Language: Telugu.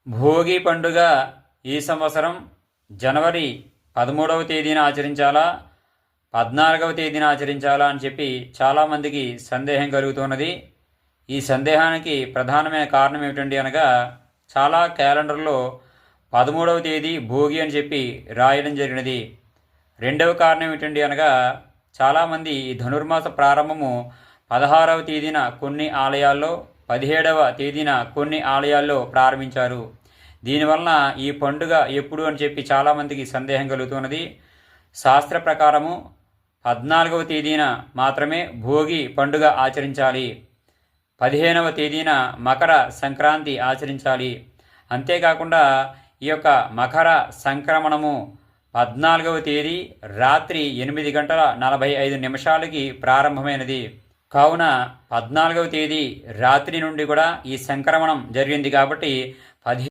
భోగి పండుగ ఈ సంవత్సరం జనవరి 13వ తేదీన ఆచరించాలా, 14వ తేదీన ఆచరించాలా అని చెప్పి చాలామందికి సందేహం కలుగుతున్నది. ఈ సందేహానికి ప్రధానమైన కారణం ఏమిటండి అనగా, చాలా క్యాలెండర్లో 13వ తేదీ భోగి అని చెప్పి రాయడం జరిగినది. రెండవ కారణం ఏమిటండి అనగా, చాలామంది ఈ ధనుర్మాస ప్రారంభము 16వ తేదీన కొన్ని ఆలయాల్లో, 17వ తేదీన కొన్ని ఆలయాల్లో ప్రారంభించారు. దీనివలన ఈ పండుగ ఎప్పుడు అని చెప్పి చాలామందికి సందేహం కలుగుతున్నది. శాస్త్ర ప్రకారము 14వ తేదీన మాత్రమే భోగి పండుగ ఆచరించాలి, 15వ తేదీన మకర సంక్రాంతి ఆచరించాలి. అంతేకాకుండా ఈ యొక్క మకర సంక్రమణము 14వ తేదీ రాత్రి 8:45 ప్రారంభమైనది. కావున 14వ తేదీ రాత్రి నుండి కూడా ఈ సంక్రమణం జరిగింది కాబట్టి